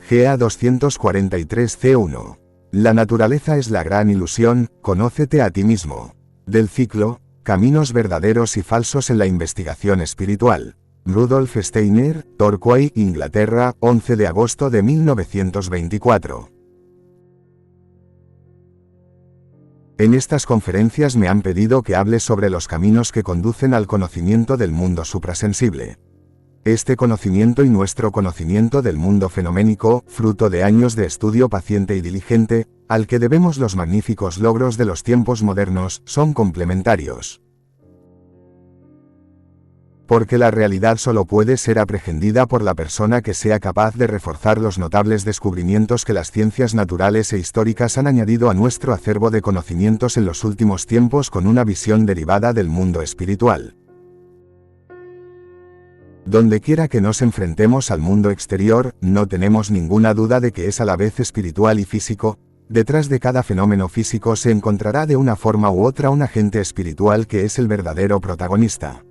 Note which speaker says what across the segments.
Speaker 1: GA 243C1. La naturaleza es la gran ilusión, conócete a ti mismo. Del ciclo, Caminos verdaderos y falsos en la investigación espiritual. Rudolf Steiner, Torquay, Inglaterra, 11 de agosto de 1924. En estas conferencias me han pedido que hable sobre los caminos que conducen al conocimiento del mundo suprasensible. Este conocimiento y nuestro conocimiento del mundo fenoménico, fruto de años de estudio paciente y diligente, al que debemos los magníficos logros de los tiempos modernos, son complementarios. Porque la realidad solo puede ser aprehendida por la persona que sea capaz de reforzar los notables descubrimientos que las ciencias naturales e históricas han añadido a nuestro acervo de conocimientos en los últimos tiempos con una visión derivada del mundo espiritual. Donde quiera que nos enfrentemos al mundo exterior, no tenemos ninguna duda de que es a la vez espiritual y físico. Detrás de cada fenómeno físico se encontrará de una forma u otra un agente espiritual que es el verdadero protagonista.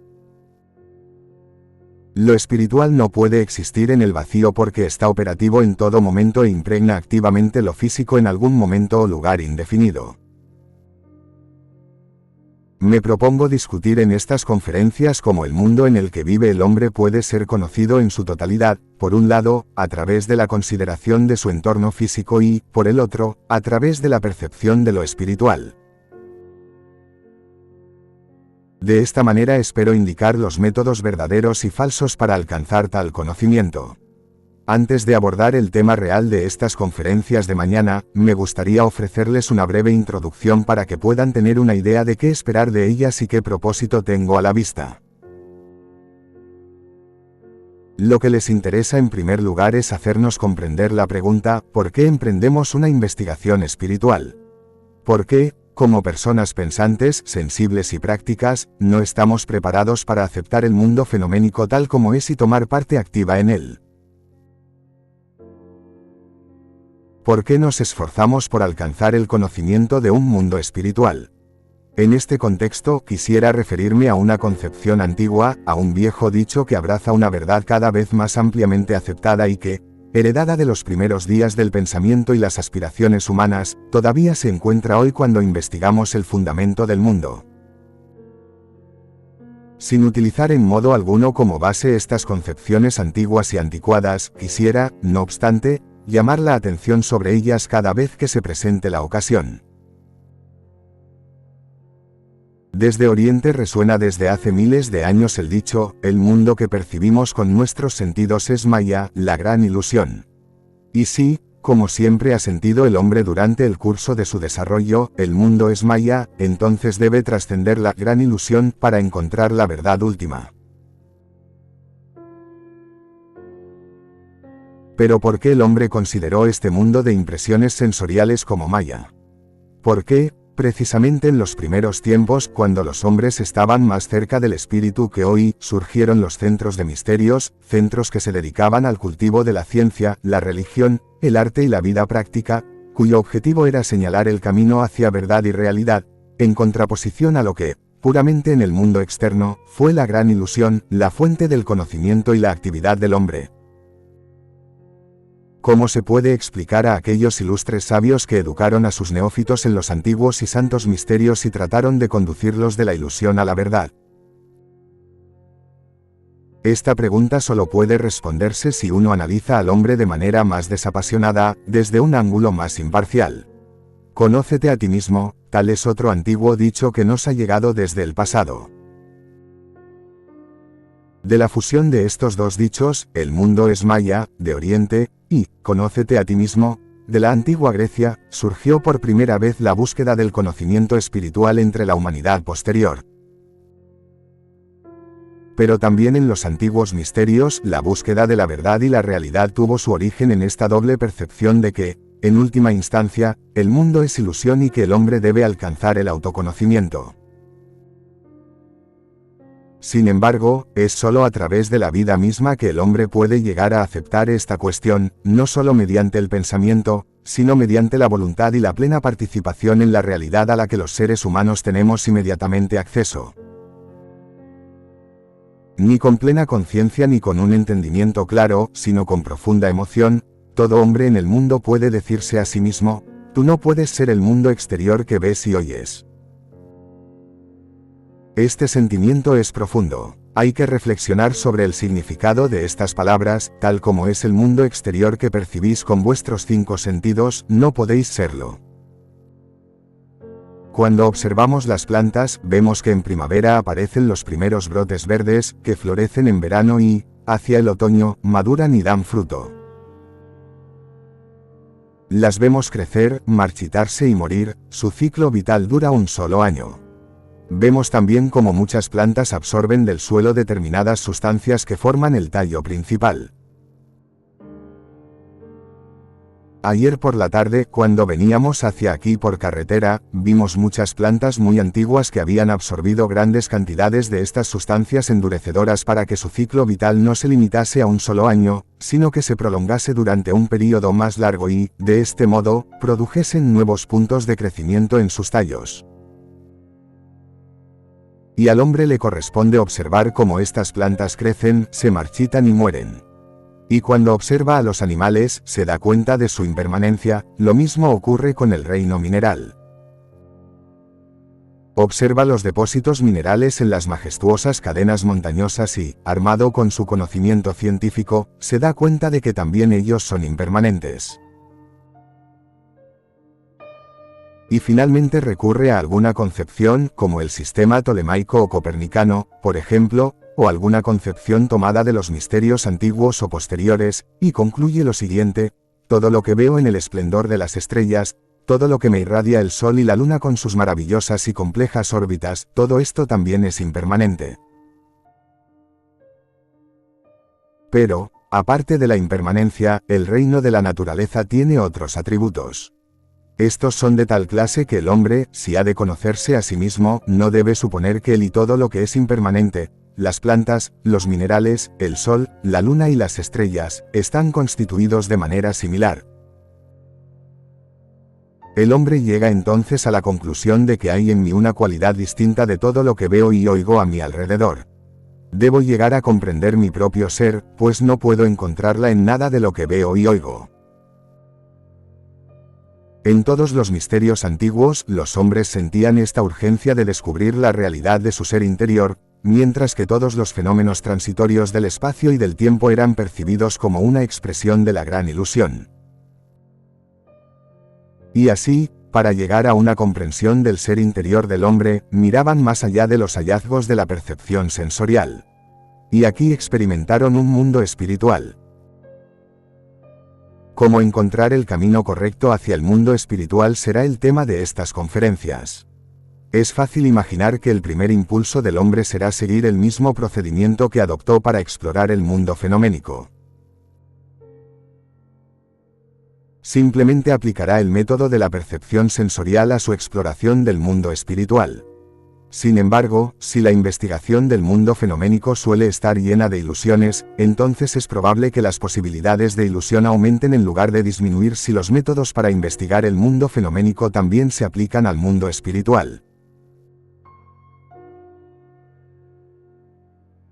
Speaker 1: Lo espiritual no puede existir en el vacío porque está operativo en todo momento e impregna activamente lo físico en algún momento o lugar indefinido. Me propongo discutir en estas conferencias cómo el mundo en el que vive el hombre puede ser conocido en su totalidad, por un lado, a través de la consideración de su entorno físico y, por el otro, a través de la percepción de lo espiritual. De esta manera espero indicar los métodos verdaderos y falsos para alcanzar tal conocimiento. Antes de abordar el tema real de estas conferencias de mañana, me gustaría ofrecerles una breve introducción para que puedan tener una idea de qué esperar de ellas y qué propósito tengo a la vista. Lo que les interesa en primer lugar es hacernos comprender la pregunta, ¿por qué emprendemos una investigación espiritual? ¿Por qué, como personas pensantes, sensibles y prácticas, no estamos preparados para aceptar el mundo fenoménico tal como es y tomar parte activa en él? ¿Por qué nos esforzamos por alcanzar el conocimiento de un mundo espiritual? En este contexto, quisiera referirme a una concepción antigua, a un viejo dicho que abraza una verdad cada vez más ampliamente aceptada y que, heredada de los primeros días del pensamiento y las aspiraciones humanas, todavía se encuentra hoy cuando investigamos el fundamento del mundo. Sin utilizar en modo alguno como base estas concepciones antiguas y anticuadas, quisiera, no obstante, llamar la atención sobre ellas cada vez que se presente la ocasión. Desde Oriente resuena desde hace miles de años el dicho, el mundo que percibimos con nuestros sentidos es Maya, la gran ilusión. Y sí, como siempre ha sentido el hombre durante el curso de su desarrollo, el mundo es Maya, entonces debe trascender la gran ilusión para encontrar la verdad última. Pero ¿por qué el hombre consideró este mundo de impresiones sensoriales como Maya? ¿Por qué, precisamente en los primeros tiempos, cuando los hombres estaban más cerca del espíritu que hoy, surgieron los centros de misterios, centros que se dedicaban al cultivo de la ciencia, la religión, el arte y la vida práctica, cuyo objetivo era señalar el camino hacia verdad y realidad, en contraposición a lo que, puramente en el mundo externo, fue la gran ilusión, la fuente del conocimiento y la actividad del hombre? ¿Cómo se puede explicar a aquellos ilustres sabios que educaron a sus neófitos en los antiguos y santos misterios y trataron de conducirlos de la ilusión a la verdad? Esta pregunta solo puede responderse si uno analiza al hombre de manera más desapasionada, desde un ángulo más imparcial. Conócete a ti mismo, tal es otro antiguo dicho que nos ha llegado desde el pasado. De la fusión de estos dos dichos, el mundo es Maya, de Oriente, y, conócete a ti mismo, de la antigua Grecia, surgió por primera vez la búsqueda del conocimiento espiritual entre la humanidad posterior. Pero también en los antiguos misterios, la búsqueda de la verdad y la realidad tuvo su origen en esta doble percepción de que, en última instancia, el mundo es ilusión y que el hombre debe alcanzar el autoconocimiento. Sin embargo, es solo a través de la vida misma que el hombre puede llegar a aceptar esta cuestión, no solo mediante el pensamiento, sino mediante la voluntad y la plena participación en la realidad a la que los seres humanos tenemos inmediatamente acceso. Ni con plena conciencia ni con un entendimiento claro, sino con profunda emoción, Todo hombre en el mundo puede decirse a sí mismo, tú no puedes ser el mundo exterior que ves y oyes. Este sentimiento es profundo. Hay que reflexionar sobre el significado de estas palabras, tal como es el mundo exterior que percibís con vuestros 5 sentidos, no podéis serlo. Cuando observamos las plantas, vemos que en primavera aparecen los primeros brotes verdes, que florecen en verano y, hacia el otoño, maduran y dan fruto. Las vemos crecer, marchitarse y morir, su ciclo vital dura un solo año. Vemos también cómo muchas plantas absorben del suelo determinadas sustancias que forman el tallo principal. Ayer por la tarde, cuando veníamos hacia aquí por carretera, vimos muchas plantas muy antiguas que habían absorbido grandes cantidades de estas sustancias endurecedoras para que su ciclo vital no se limitase a un solo año, sino que se prolongase durante un período más largo y, de este modo, produjesen nuevos puntos de crecimiento en sus tallos. Y al hombre le corresponde observar cómo estas plantas crecen, se marchitan y mueren. Y cuando observa a los animales, se da cuenta de su impermanencia, lo mismo ocurre con el reino mineral. Observa los depósitos minerales en las majestuosas cadenas montañosas y, armado con su conocimiento científico, se da cuenta de que también ellos son impermanentes. Y finalmente recurre a alguna concepción, como el sistema tolemaico o copernicano, por ejemplo, o alguna concepción tomada de los misterios antiguos o posteriores, y concluye lo siguiente: todo lo que veo en el esplendor de las estrellas, todo lo que me irradia el Sol y la Luna con sus maravillosas y complejas órbitas, todo esto también es impermanente. Pero, aparte de la impermanencia, el reino de la naturaleza tiene otros atributos. Estos son de tal clase que el hombre, si ha de conocerse a sí mismo, no debe suponer que él y todo lo que es impermanente, las plantas, los minerales, el sol, la luna y las estrellas, están constituidos de manera similar. El hombre llega entonces a la conclusión de que hay en mí una cualidad distinta de todo lo que veo y oigo a mi alrededor. Debo llegar a comprender mi propio ser, pues no puedo encontrarla en nada de lo que veo y oigo. En todos los misterios antiguos, los hombres sentían esta urgencia de descubrir la realidad de su ser interior, mientras que todos los fenómenos transitorios del espacio y del tiempo eran percibidos como una expresión de la gran ilusión. Y así, para llegar a una comprensión del ser interior del hombre, miraban más allá de los hallazgos de la percepción sensorial. Y aquí experimentaron un mundo espiritual. Cómo encontrar el camino correcto hacia el mundo espiritual será el tema de estas conferencias. Es fácil imaginar que el primer impulso del hombre será seguir el mismo procedimiento que adoptó para explorar el mundo fenoménico. Simplemente aplicará el método de la percepción sensorial a su exploración del mundo espiritual. Sin embargo, si la investigación del mundo fenoménico suele estar llena de ilusiones, entonces es probable que las posibilidades de ilusión aumenten en lugar de disminuir si los métodos para investigar el mundo fenoménico también se aplican al mundo espiritual.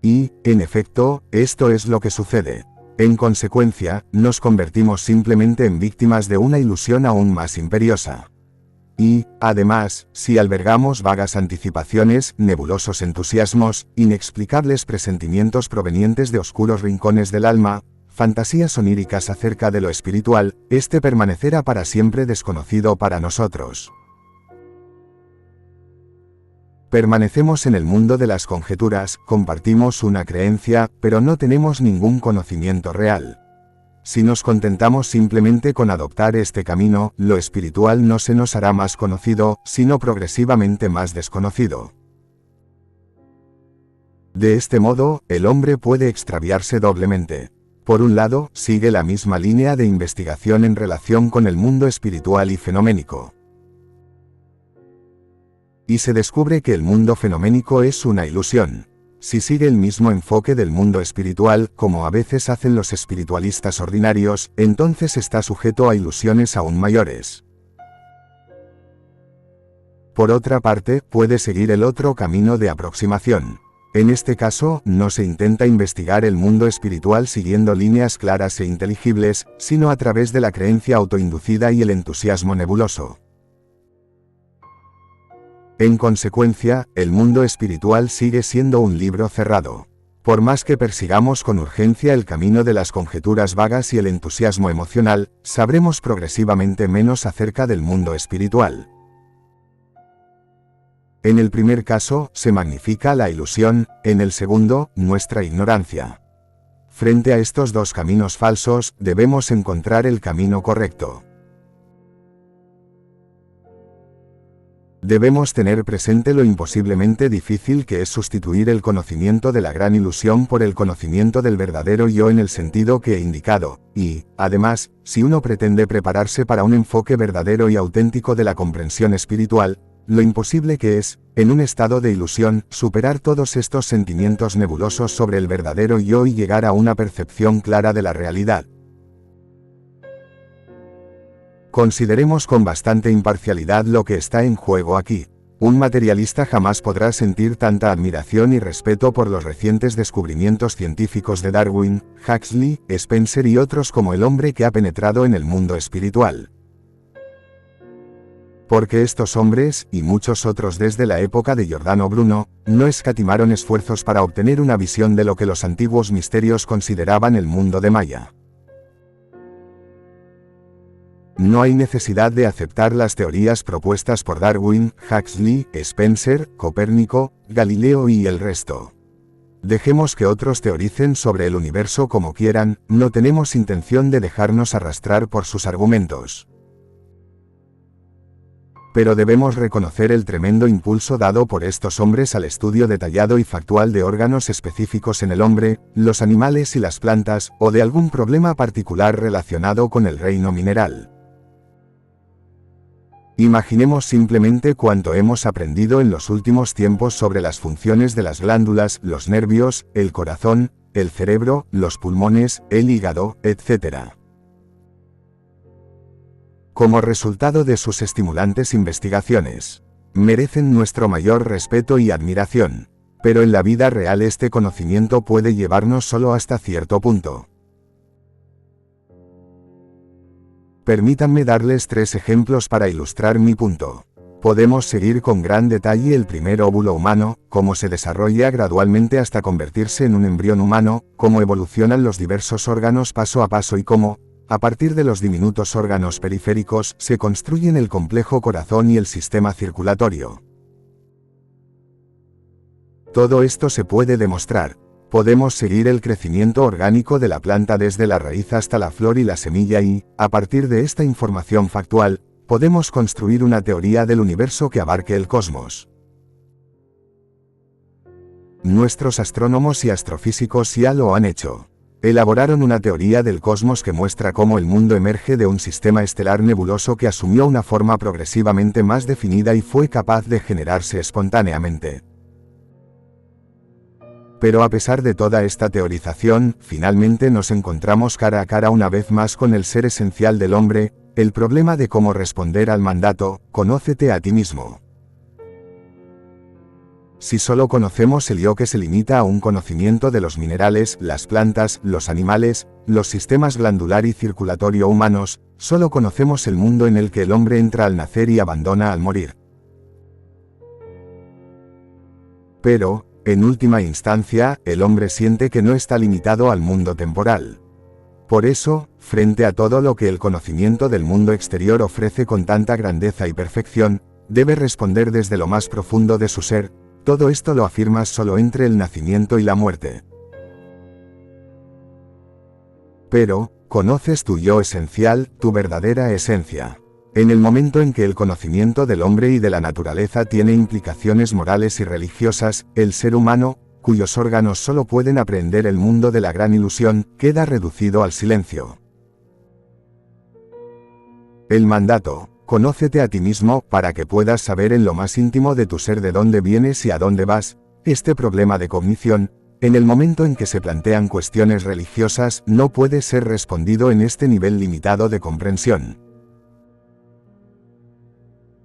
Speaker 1: Y, en efecto, esto es lo que sucede. En consecuencia, nos convertimos simplemente en víctimas de una ilusión aún más imperiosa. Y, además, si albergamos vagas anticipaciones, nebulosos entusiasmos, inexplicables presentimientos provenientes de oscuros rincones del alma, fantasías oníricas acerca de lo espiritual, este permanecerá para siempre desconocido para nosotros. Permanecemos en el mundo de las conjeturas, compartimos una creencia, pero no tenemos ningún conocimiento real. Si nos contentamos simplemente con adoptar este camino, lo espiritual no se nos hará más conocido, sino progresivamente más desconocido. De este modo, el hombre puede extraviarse doblemente. Por un lado, sigue la misma línea de investigación en relación con el mundo espiritual y fenoménico. Y se descubre que el mundo fenoménico es una ilusión. Si sigue el mismo enfoque del mundo espiritual, como a veces hacen los espiritualistas ordinarios, entonces está sujeto a ilusiones aún mayores. Por otra parte, puede seguir el otro camino de aproximación. En este caso, no se intenta investigar el mundo espiritual siguiendo líneas claras e inteligibles, sino a través de la creencia autoinducida y el entusiasmo nebuloso. En consecuencia, el mundo espiritual sigue siendo un libro cerrado. Por más que persigamos con urgencia el camino de las conjeturas vagas y el entusiasmo emocional, sabremos progresivamente menos acerca del mundo espiritual. En el primer caso, se magnifica la ilusión, en el segundo, nuestra ignorancia. Frente a estos dos caminos falsos, debemos encontrar el camino correcto. Debemos tener presente lo imposiblemente difícil que es sustituir el conocimiento de la gran ilusión por el conocimiento del verdadero yo en el sentido que he indicado, y, además, si uno pretende prepararse para un enfoque verdadero y auténtico de la comprensión espiritual, lo imposible que es, en un estado de ilusión, superar todos estos sentimientos nebulosos sobre el verdadero yo y llegar a una percepción clara de la realidad. Consideremos con bastante imparcialidad lo que está en juego aquí. Un materialista jamás podrá sentir tanta admiración y respeto por los recientes descubrimientos científicos de Darwin, Huxley, Spencer y otros como el hombre que ha penetrado en el mundo espiritual. Porque estos hombres, y muchos otros desde la época de Giordano Bruno, no escatimaron esfuerzos para obtener una visión de lo que los antiguos misterios consideraban el mundo de Maya. No hay necesidad de aceptar las teorías propuestas por Darwin, Huxley, Spencer, Copérnico, Galileo y el resto. Dejemos que otros teoricen sobre el universo como quieran, no tenemos intención de dejarnos arrastrar por sus argumentos. Pero debemos reconocer el tremendo impulso dado por estos hombres al estudio detallado y factual de órganos específicos en el hombre, los animales y las plantas, o de algún problema particular relacionado con el reino mineral. Imaginemos simplemente cuánto hemos aprendido en los últimos tiempos sobre las funciones de las glándulas, los nervios, el corazón, el cerebro, los pulmones, el hígado, etc. Como resultado de sus estimulantes investigaciones, merecen nuestro mayor respeto y admiración, pero en la vida real este conocimiento puede llevarnos solo hasta cierto punto. Permítanme darles 3 ejemplos para ilustrar mi punto. Podemos seguir con gran detalle el primer óvulo humano, cómo se desarrolla gradualmente hasta convertirse en un embrión humano, cómo evolucionan los diversos órganos paso a paso y cómo, a partir de los diminutos órganos periféricos, se construyen el complejo corazón y el sistema circulatorio. Todo esto se puede demostrar. Podemos seguir el crecimiento orgánico de la planta desde la raíz hasta la flor y la semilla y, a partir de esta información factual, podemos construir una teoría del universo que abarque el cosmos. Nuestros astrónomos y astrofísicos ya lo han hecho. Elaboraron una teoría del cosmos que muestra cómo el mundo emerge de un sistema estelar nebuloso que asumió una forma progresivamente más definida y fue capaz de generarse espontáneamente. Pero a pesar de toda esta teorización, finalmente nos encontramos cara a cara una vez más con el ser esencial del hombre, el problema de cómo responder al mandato, conócete a ti mismo. Si solo conocemos el yo que se limita a un conocimiento de los minerales, las plantas, los animales, los sistemas glandular y circulatorio humanos, solo conocemos el mundo en el que el hombre entra al nacer y abandona al morir. Pero, en última instancia, el hombre siente que no está limitado al mundo temporal. Por eso, frente a todo lo que el conocimiento del mundo exterior ofrece con tanta grandeza y perfección, debe responder desde lo más profundo de su ser. Todo esto lo afirmas solo entre el nacimiento y la muerte. Pero, conoces tu yo esencial, tu verdadera esencia. En el momento en que el conocimiento del hombre y de la naturaleza tiene implicaciones morales y religiosas, el ser humano, cuyos órganos solo pueden aprehender el mundo de la gran ilusión, queda reducido al silencio. El mandato. Conócete a ti mismo, para que puedas saber en lo más íntimo de tu ser de dónde vienes y a dónde vas. Este problema de cognición, en el momento en que se plantean cuestiones religiosas, no puede ser respondido en este nivel limitado de comprensión.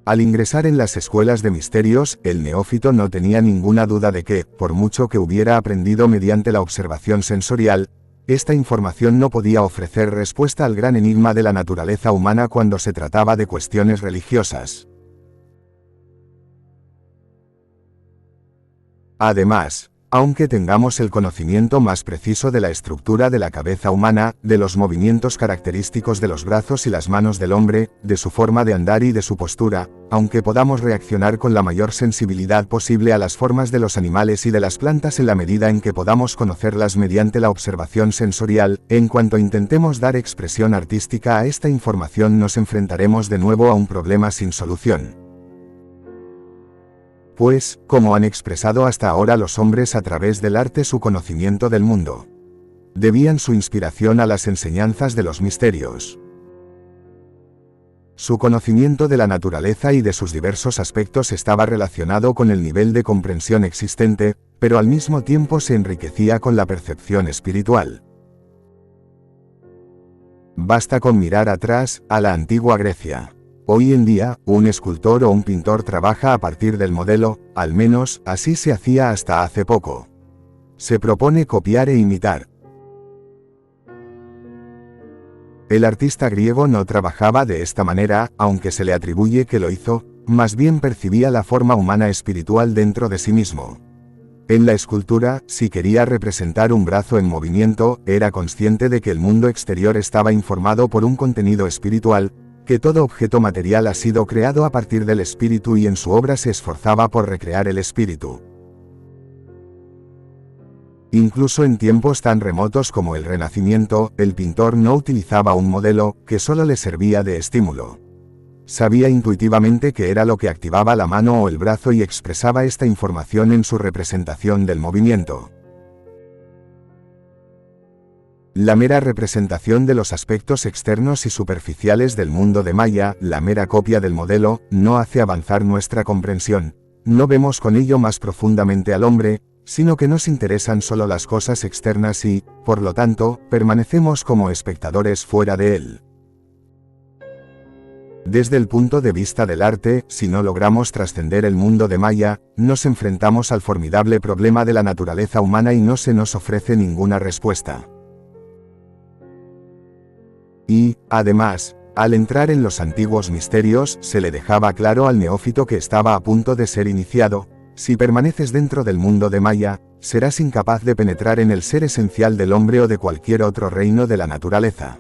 Speaker 1: Al ingresar en las escuelas de misterios, el neófito no tenía ninguna duda de que, por mucho que hubiera aprendido mediante la observación sensorial, esta información no podía ofrecer respuesta al gran enigma de la naturaleza humana cuando se trataba de cuestiones religiosas. Además, aunque tengamos el conocimiento más preciso de la estructura de la cabeza humana, de los movimientos característicos de los brazos y las manos del hombre, de su forma de andar y de su postura, aunque podamos reaccionar con la mayor sensibilidad posible a las formas de los animales y de las plantas en la medida en que podamos conocerlas mediante la observación sensorial, en cuanto intentemos dar expresión artística a esta información nos enfrentaremos de nuevo a un problema sin solución. Pues, como han expresado hasta ahora los hombres a través del arte su conocimiento del mundo, debían su inspiración a las enseñanzas de los misterios. Su conocimiento de la naturaleza y de sus diversos aspectos estaba relacionado con el nivel de comprensión existente, pero al mismo tiempo se enriquecía con la percepción espiritual. Basta con mirar atrás, a la antigua Grecia. Hoy en día, un escultor o un pintor trabaja a partir del modelo, al menos, así se hacía hasta hace poco. Se propone copiar e imitar. El artista griego no trabajaba de esta manera, aunque se le atribuye que lo hizo, más bien percibía la forma humana espiritual dentro de sí mismo. En la escultura, si quería representar un brazo en movimiento, era consciente de que el mundo exterior estaba informado por un contenido espiritual, que todo objeto material ha sido creado a partir del espíritu y en su obra se esforzaba por recrear el espíritu. Incluso en tiempos tan remotos como el Renacimiento, el pintor no utilizaba un modelo, que solo le servía de estímulo. Sabía intuitivamente qué era lo que activaba la mano o el brazo y expresaba esta información en su representación del movimiento. La mera representación de los aspectos externos y superficiales del mundo de Maya, la mera copia del modelo, no hace avanzar nuestra comprensión. No vemos con ello más profundamente al hombre, sino que nos interesan solo las cosas externas y, por lo tanto, permanecemos como espectadores fuera de él. Desde el punto de vista del arte, si no logramos trascender el mundo de Maya, nos enfrentamos al formidable problema de la naturaleza humana y no se nos ofrece ninguna respuesta. Y, además, al entrar en los antiguos misterios, se le dejaba claro al neófito que estaba a punto de ser iniciado: si permaneces dentro del mundo de Maya, serás incapaz de penetrar en el ser esencial del hombre o de cualquier otro reino de la naturaleza.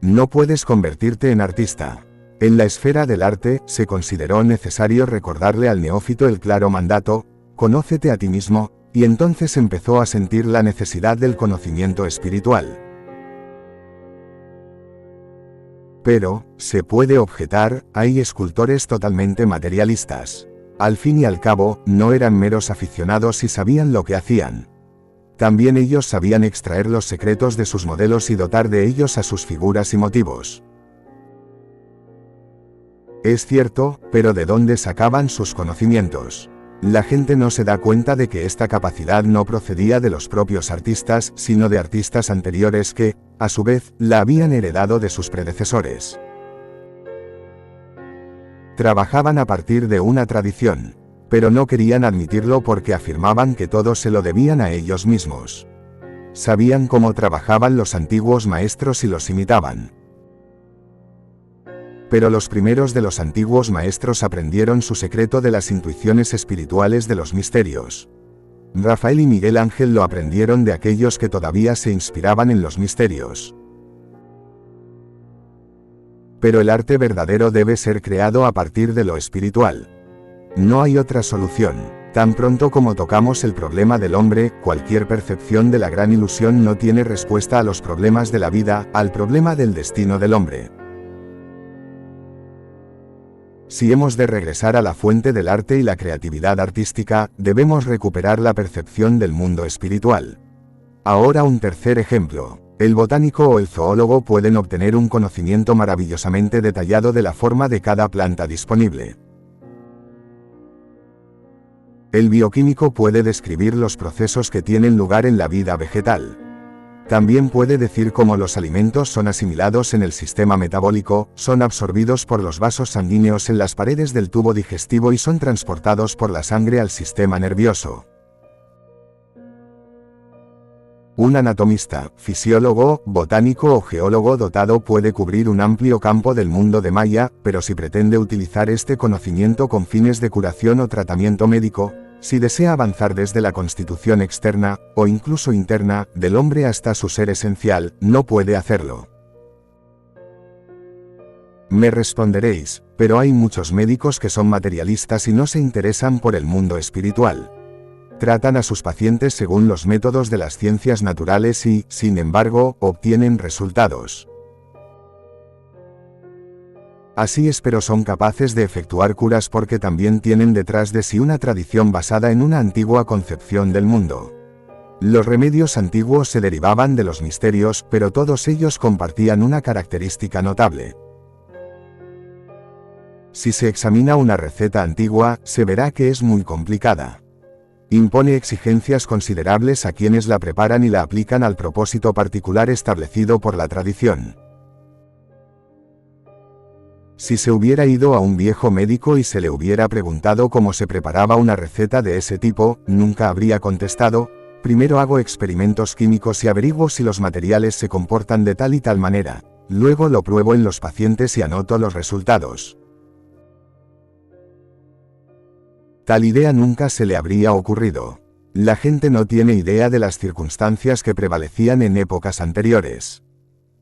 Speaker 1: No puedes convertirte en artista. En la esfera del arte, se consideró necesario recordarle al neófito el claro mandato: conócete a ti mismo, y entonces empezó a sentir la necesidad del conocimiento espiritual. Pero, se puede objetar, hay escultores totalmente materialistas. Al fin y al cabo, no eran meros aficionados y sabían lo que hacían. También ellos sabían extraer los secretos de sus modelos y dotar de ellos a sus figuras y motivos. Es cierto, pero ¿de dónde sacaban sus conocimientos? La gente no se da cuenta de que esta capacidad no procedía de los propios artistas, sino de artistas anteriores que, a su vez, la habían heredado de sus predecesores. Trabajaban a partir de una tradición, pero no querían admitirlo porque afirmaban que todo se lo debían a ellos mismos. Sabían cómo trabajaban los antiguos maestros y los imitaban. Pero los primeros de los antiguos maestros aprendieron su secreto de las intuiciones espirituales de los misterios. Rafael y Miguel Ángel lo aprendieron de aquellos que todavía se inspiraban en los misterios. Pero el arte verdadero debe ser creado a partir de lo espiritual. No hay otra solución. Tan pronto como tocamos el problema del hombre, cualquier percepción de la gran ilusión no tiene respuesta a los problemas de la vida, al problema del destino del hombre. Si hemos de regresar a la fuente del arte y la creatividad artística, debemos recuperar la percepción del mundo espiritual. Ahora un tercer ejemplo. El botánico o el zoólogo pueden obtener un conocimiento maravillosamente detallado de la forma de cada planta disponible. El bioquímico puede describir los procesos que tienen lugar en la vida vegetal. También puede decir cómo los alimentos son asimilados en el sistema metabólico, son absorbidos por los vasos sanguíneos en las paredes del tubo digestivo y son transportados por la sangre al sistema nervioso. Un anatomista, fisiólogo, botánico o geólogo dotado puede cubrir un amplio campo del mundo de Maya, pero si pretende utilizar este conocimiento con fines de curación o tratamiento médico, si desea avanzar desde la constitución externa, o incluso interna, del hombre hasta su ser esencial, no puede hacerlo. Me responderéis, pero hay muchos médicos que son materialistas y no se interesan por el mundo espiritual. Tratan a sus pacientes según los métodos de las ciencias naturales y, sin embargo, obtienen resultados. Así es, pero son capaces de efectuar curas porque también tienen detrás de sí una tradición basada en una antigua concepción del mundo. Los remedios antiguos se derivaban de los misterios, pero todos ellos compartían una característica notable. Si se examina una receta antigua, se verá que es muy complicada. Impone exigencias considerables a quienes la preparan y la aplican al propósito particular establecido por la tradición. Si se hubiera ido a un viejo médico y se le hubiera preguntado cómo se preparaba una receta de ese tipo, nunca habría contestado: primero hago experimentos químicos y averiguo si los materiales se comportan de tal y tal manera, luego lo pruebo en los pacientes y anoto los resultados. Tal idea nunca se le habría ocurrido. La gente no tiene idea de las circunstancias que prevalecían en épocas anteriores.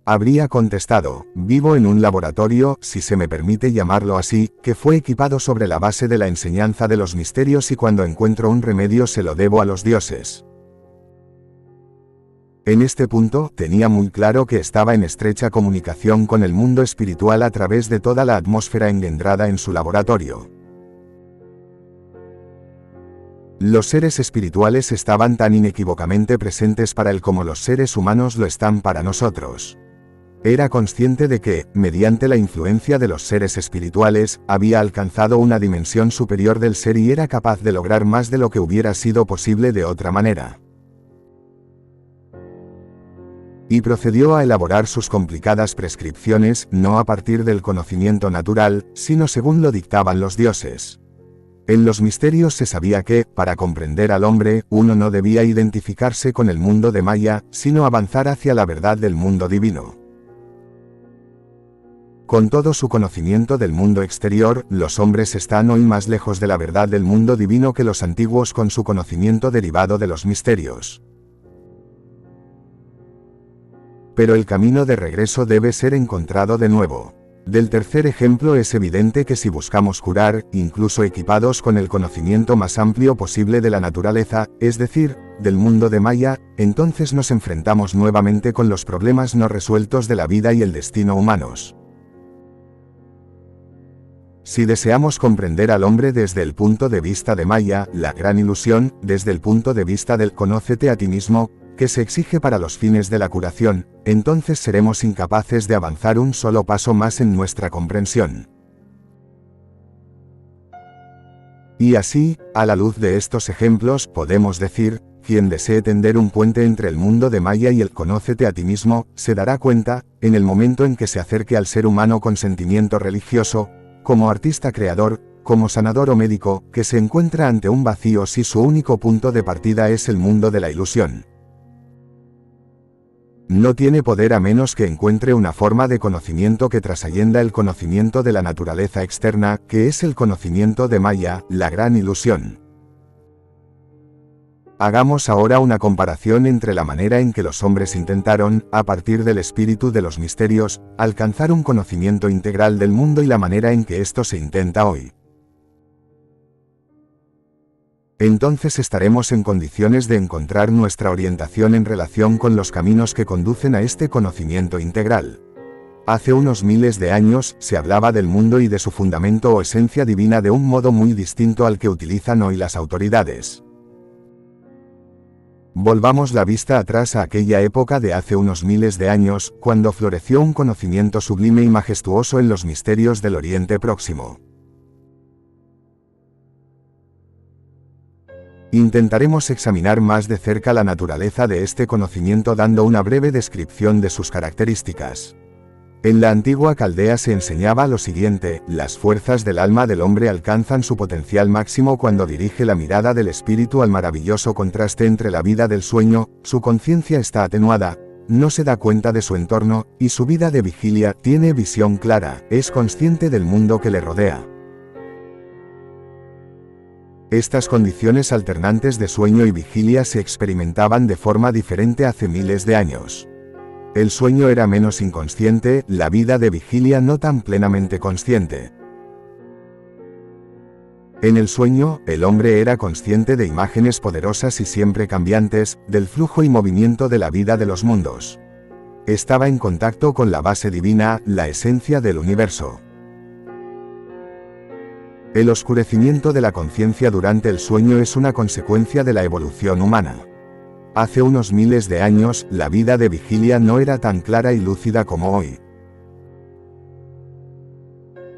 Speaker 1: Habría contestado: vivo en un laboratorio, si se me permite llamarlo así, que fue equipado sobre la base de la enseñanza de los misterios y cuando encuentro un remedio se lo debo a los dioses. En este punto, tenía muy claro que estaba en estrecha comunicación con el mundo espiritual a través de toda la atmósfera engendrada en su laboratorio. Los seres espirituales estaban tan inequívocamente presentes para él como los seres humanos lo están para nosotros. Era consciente de que, mediante la influencia de los seres espirituales, había alcanzado una dimensión superior del ser y era capaz de lograr más de lo que hubiera sido posible de otra manera. Y procedió a elaborar sus complicadas prescripciones, no a partir del conocimiento natural, sino según lo dictaban los dioses. En los misterios se sabía que, para comprender al hombre, uno no debía identificarse con el mundo de Maya, sino avanzar hacia la verdad del mundo divino. Con todo su conocimiento del mundo exterior, los hombres están hoy más lejos de la verdad del mundo divino que los antiguos con su conocimiento derivado de los misterios. Pero el camino de regreso debe ser encontrado de nuevo. Del tercer ejemplo es evidente que si buscamos curar, incluso equipados con el conocimiento más amplio posible de la naturaleza, es decir, del mundo de Maya, entonces nos enfrentamos nuevamente con los problemas no resueltos de la vida y el destino humanos. Si deseamos comprender al hombre desde el punto de vista de Maya, la gran ilusión, desde el punto de vista del conócete a ti mismo, que se exige para los fines de la curación, entonces seremos incapaces de avanzar un solo paso más en nuestra comprensión. Y así, a la luz de estos ejemplos, podemos decir: quien desee tender un puente entre el mundo de Maya y el conócete a ti mismo, se dará cuenta, en el momento en que se acerque al ser humano con sentimiento religioso, como artista creador, como sanador o médico, que se encuentra ante un vacío si su único punto de partida es el mundo de la ilusión. No tiene poder a menos que encuentre una forma de conocimiento que trascienda el conocimiento de la naturaleza externa, que es el conocimiento de Maya, la gran ilusión. Hagamos ahora una comparación entre la manera en que los hombres intentaron, a partir del espíritu de los misterios, alcanzar un conocimiento integral del mundo y la manera en que esto se intenta hoy. Entonces estaremos en condiciones de encontrar nuestra orientación en relación con los caminos que conducen a este conocimiento integral. Hace unos miles de años, se hablaba del mundo y de su fundamento o esencia divina de un modo muy distinto al que utilizan hoy las autoridades. Volvamos la vista atrás a aquella época de hace unos miles de años, cuando floreció un conocimiento sublime y majestuoso en los misterios del Oriente Próximo. Intentaremos examinar más de cerca la naturaleza de este conocimiento dando una breve descripción de sus características. En la antigua Caldea se enseñaba lo siguiente: las fuerzas del alma del hombre alcanzan su potencial máximo cuando dirige la mirada del espíritu al maravilloso contraste entre la vida del sueño, su conciencia está atenuada, no se da cuenta de su entorno, y su vida de vigilia tiene visión clara, es consciente del mundo que le rodea. Estas condiciones alternantes de sueño y vigilia se experimentaban de forma diferente hace miles de años. El sueño era menos inconsciente, la vida de vigilia no tan plenamente consciente. En el sueño, el hombre era consciente de imágenes poderosas y siempre cambiantes, del flujo y movimiento de la vida de los mundos. Estaba en contacto con la base divina, la esencia del universo. El oscurecimiento de la conciencia durante el sueño es una consecuencia de la evolución humana. Hace unos miles de años, la vida de vigilia no era tan clara y lúcida como hoy.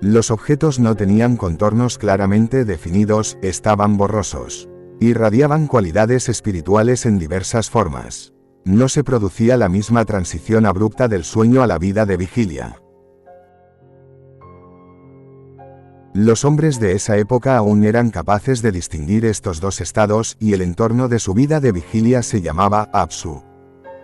Speaker 1: Los objetos no tenían contornos claramente definidos, estaban borrosos. Irradiaban cualidades espirituales en diversas formas. No se producía la misma transición abrupta del sueño a la vida de vigilia. Los hombres de esa época aún eran capaces de distinguir estos dos estados, y el entorno de su vida de vigilia se llamaba Apsu.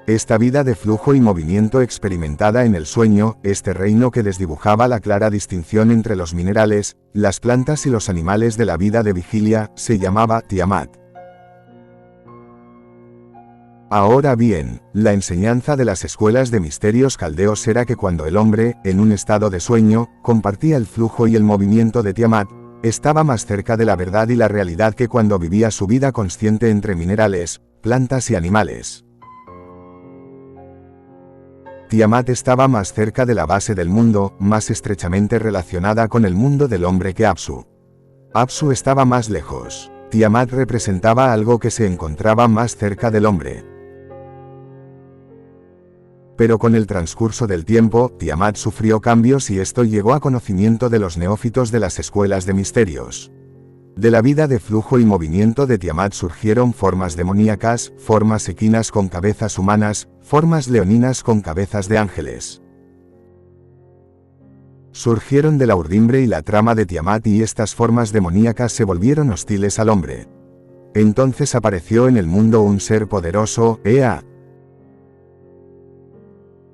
Speaker 1: Esta vida de flujo y movimiento experimentada en el sueño, este reino que desdibujaba la clara distinción entre los minerales, las plantas y los animales de la vida de vigilia, se llamaba Tiamat. Ahora bien, la enseñanza de las escuelas de misterios caldeos era que cuando el hombre, en un estado de sueño, compartía el flujo y el movimiento de Tiamat, estaba más cerca de la verdad y la realidad que cuando vivía su vida consciente entre minerales, plantas y animales. Tiamat estaba más cerca de la base del mundo, más estrechamente relacionada con el mundo del hombre que Apsu. Apsu estaba más lejos. Tiamat representaba algo que se encontraba más cerca del hombre. Pero con el transcurso del tiempo, Tiamat sufrió cambios y esto llegó a conocimiento de los neófitos de las escuelas de misterios. De la vida de flujo y movimiento de Tiamat surgieron formas demoníacas, formas equinas con cabezas humanas, formas leoninas con cabezas de ángeles. Surgieron de la urdimbre y la trama de Tiamat y estas formas demoníacas se volvieron hostiles al hombre. Entonces apareció en el mundo un ser poderoso, Ea.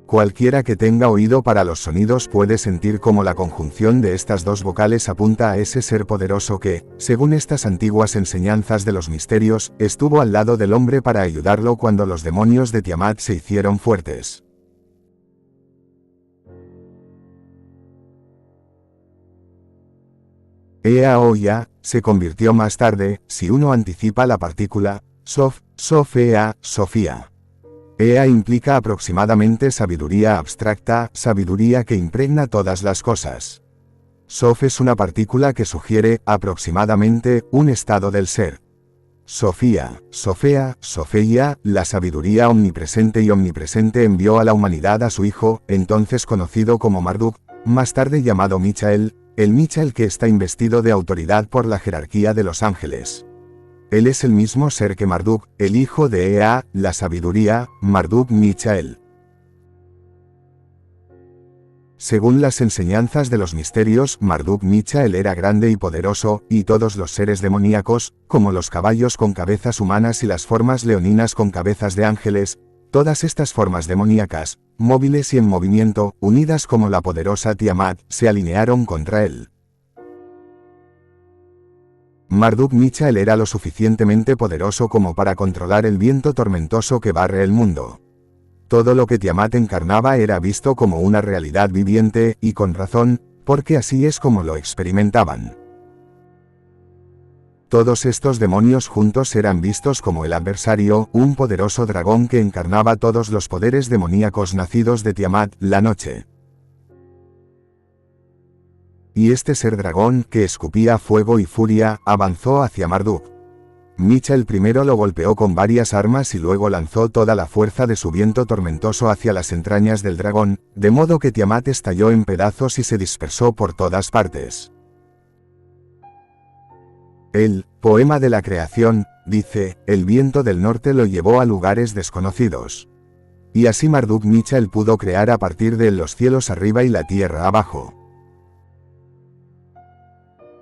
Speaker 1: Cualquiera que tenga oído para los sonidos puede sentir cómo la conjunción de estas dos vocales apunta a ese ser poderoso que, según estas antiguas enseñanzas de los misterios, estuvo al lado del hombre para ayudarlo cuando los demonios de Tiamat se hicieron fuertes. Ea o Ya se convirtió más tarde, si uno anticipa la partícula, Sof, Sofea, Sofía. Ea implica aproximadamente sabiduría abstracta, sabiduría que impregna todas las cosas. Sof es una partícula que sugiere, aproximadamente, un estado del ser. Sofía, Sofea, Sofeia, la sabiduría omnipresente y omnipresente envió a la humanidad a su hijo, entonces conocido como Marduk, más tarde llamado Michael, el Michael que está investido de autoridad por la jerarquía de los ángeles. Él es el mismo ser que Marduk, el hijo de Ea, la sabiduría, Marduk Michael. Según las enseñanzas de los misterios, Marduk Michael era grande y poderoso, y todos los seres demoníacos, como los caballos con cabezas humanas y las formas leoninas con cabezas de ángeles, todas estas formas demoníacas, móviles y en movimiento, unidas como la poderosa Tiamat, se alinearon contra él. Marduk Michael era lo suficientemente poderoso como para controlar el viento tormentoso que barre el mundo. Todo lo que Tiamat encarnaba era visto como una realidad viviente, y con razón, porque así es como lo experimentaban. Todos estos demonios juntos eran vistos como el adversario, un poderoso dragón que encarnaba todos los poderes demoníacos nacidos de Tiamat, la noche. Y este ser dragón, que escupía fuego y furia, avanzó hacia Marduk. Michael primero lo golpeó con varias armas y luego lanzó toda la fuerza de su viento tormentoso hacia las entrañas del dragón, de modo que Tiamat estalló en pedazos y se dispersó por todas partes. El poema de la creación Dice, el viento del norte lo llevó a lugares desconocidos. Y así Marduk Michael pudo crear a partir de los cielos arriba y la tierra abajo.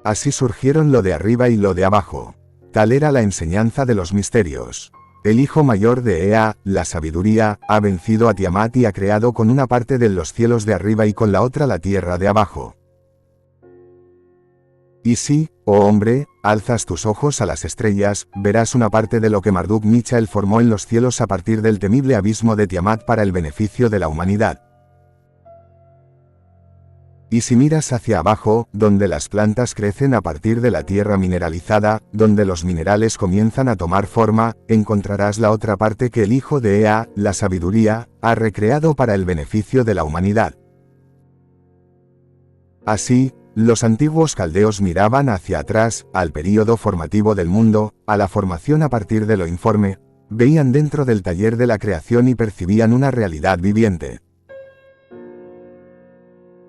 Speaker 1: Así surgieron lo de arriba y lo de abajo. Tal era la enseñanza de los misterios. El hijo mayor de Ea, la sabiduría, ha vencido a Tiamat y ha creado con una parte de los cielos de arriba y con la otra la tierra de abajo. Y si, oh hombre, alzas tus ojos a las estrellas, verás una parte de lo que Marduk Michael formó en los cielos a partir del temible abismo de Tiamat para el beneficio de la humanidad. Y si miras hacia abajo, donde las plantas crecen a partir de la tierra mineralizada, donde los minerales comienzan a tomar forma, encontrarás la otra parte que el hijo de Ea, la sabiduría, ha recreado para el beneficio de la humanidad. Así, los antiguos caldeos miraban hacia atrás, al período formativo del mundo, a la formación a partir de lo informe, veían dentro del taller de la creación y percibían una realidad viviente.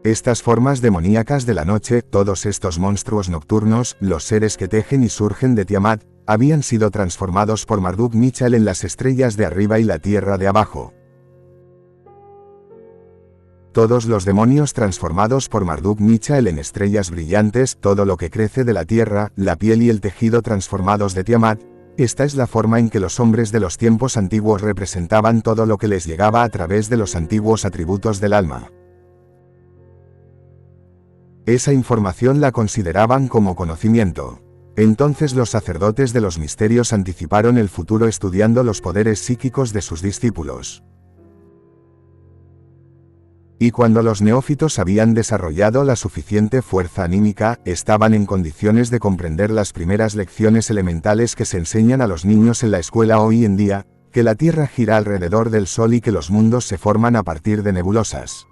Speaker 1: Estas formas demoníacas de la noche, todos estos monstruos nocturnos, los seres que tejen y surgen de Tiamat, habían sido transformados por Marduk Michael en las estrellas de arriba y la tierra de abajo. Todos los demonios transformados por Marduk Michael en estrellas brillantes, todo lo que crece de la tierra, la piel y el tejido transformados de Tiamat, esta es la forma en que los hombres de los tiempos antiguos representaban todo lo que les llegaba a través de los antiguos atributos del alma. Esa información la consideraban como conocimiento. Entonces los sacerdotes de los misterios anticiparon el futuro estudiando los poderes psíquicos de sus discípulos. Y cuando los neófitos habían desarrollado la suficiente fuerza anímica, estaban en condiciones de comprender las primeras lecciones elementales que se enseñan a los niños en la escuela hoy en día, que la Tierra gira alrededor del Sol y que los mundos se forman a partir de nebulosas.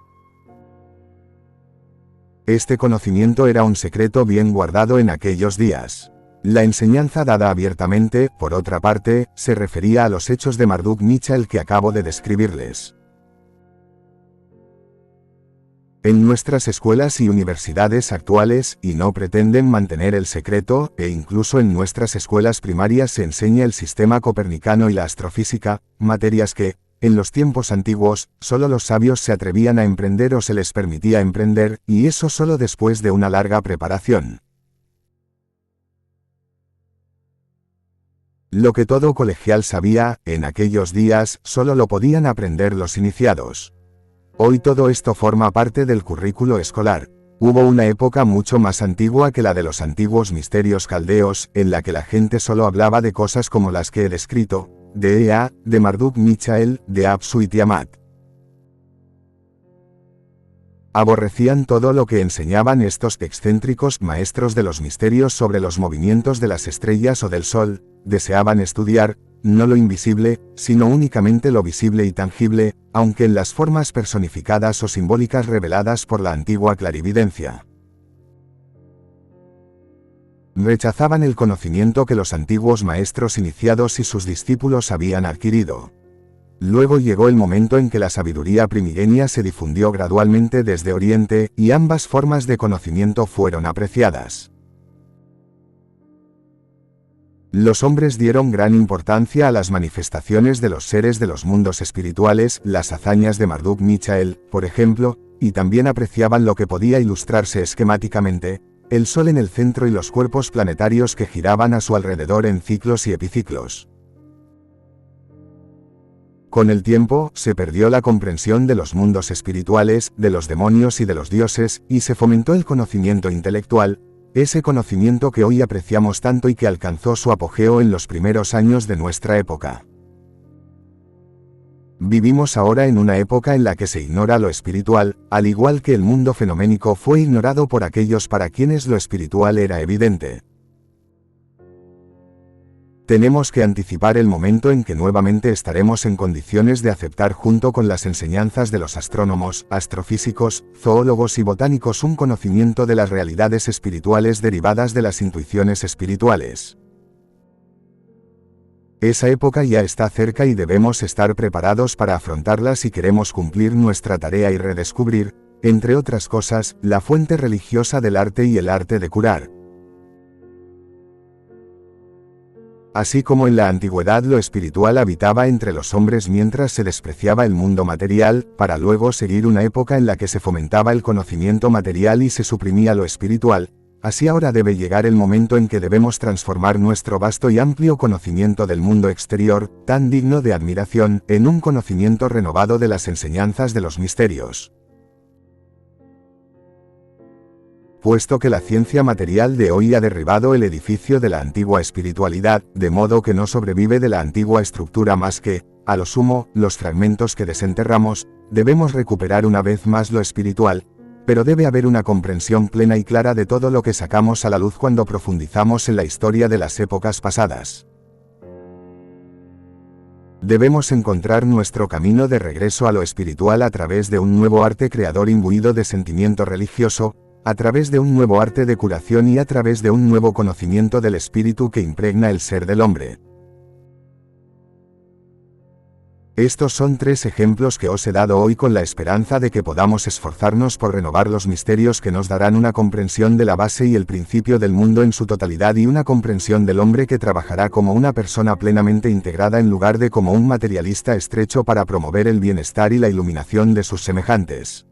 Speaker 1: Este conocimiento era un secreto bien guardado en aquellos días. La enseñanza dada abiertamente, por otra parte, se refería a los hechos de Marduk Michael que acabo de describirles. En nuestras escuelas y universidades actuales, y no pretenden mantener el secreto, e incluso en nuestras escuelas primarias se enseña el sistema copernicano y la astrofísica, materias que, en los tiempos antiguos, solo los sabios se atrevían a emprender o se les permitía emprender, y eso solo después de una larga preparación. Lo que todo colegial sabía, en aquellos días, solo lo podían aprender los iniciados. Hoy todo esto forma parte del currículo escolar. Hubo una época mucho más antigua que la de los antiguos misterios caldeos, en la que la gente solo hablaba de cosas como las que he descrito, de Ea, de Marduk Michael, de Apsu y Tiamat. Aborrecían todo lo que enseñaban estos excéntricos maestros de los misterios sobre los movimientos de las estrellas o del sol, deseaban estudiar, no lo invisible, sino únicamente lo visible y tangible, aunque en las formas personificadas o simbólicas reveladas por la antigua clarividencia. Rechazaban el conocimiento que los antiguos maestros iniciados y sus discípulos habían adquirido. Luego llegó el momento en que la sabiduría primigenia se difundió gradualmente desde Oriente, y ambas formas de conocimiento fueron apreciadas. Los hombres dieron gran importancia a las manifestaciones de los seres de los mundos espirituales, las hazañas de Marduk Michael, por ejemplo, y también apreciaban lo que podía ilustrarse esquemáticamente, el Sol en el centro y los cuerpos planetarios que giraban a su alrededor en ciclos y epiciclos. Con el tiempo, se perdió la comprensión de los mundos espirituales, de los demonios y de los dioses, y se fomentó el conocimiento intelectual, ese conocimiento que hoy apreciamos tanto y que alcanzó su apogeo en los primeros años de nuestra época. Vivimos ahora en una época en la que se ignora lo espiritual, al igual que el mundo fenoménico fue ignorado por aquellos para quienes lo espiritual era evidente. Tenemos que anticipar el momento en que nuevamente estaremos en condiciones de aceptar junto con las enseñanzas de los astrónomos, astrofísicos, zoólogos y botánicos un conocimiento de las realidades espirituales derivadas de las intuiciones espirituales. Esa época ya está cerca y debemos estar preparados para afrontarla si queremos cumplir nuestra tarea y redescubrir, entre otras cosas, la fuente religiosa del arte y el arte de curar. Así como en la antigüedad lo espiritual habitaba entre los hombres mientras se despreciaba el mundo material, para luego seguir una época en la que se fomentaba el conocimiento material y se suprimía lo espiritual, así ahora debe llegar el momento en que debemos transformar nuestro vasto y amplio conocimiento del mundo exterior, tan digno de admiración, en un conocimiento renovado de las enseñanzas de los misterios. Puesto que la ciencia material de hoy ha derribado el edificio de la antigua espiritualidad, de modo que no sobrevive de la antigua estructura más que, a lo sumo, los fragmentos que desenterramos, debemos recuperar una vez más lo espiritual, pero debe haber una comprensión plena y clara de todo lo que sacamos a la luz cuando profundizamos en la historia de las épocas pasadas. Debemos encontrar nuestro camino de regreso a lo espiritual a través de un nuevo arte creador imbuido de sentimiento religioso, a través de un nuevo arte de curación y a través de un nuevo conocimiento del espíritu que impregna el ser del hombre. Estos son 3 ejemplos que os he dado hoy con la esperanza de que podamos esforzarnos por renovar los misterios que nos darán una comprensión de la base y el principio del mundo en su totalidad y una comprensión del hombre que trabajará como una persona plenamente integrada en lugar de como un materialista estrecho para promover el bienestar y la iluminación de sus semejantes.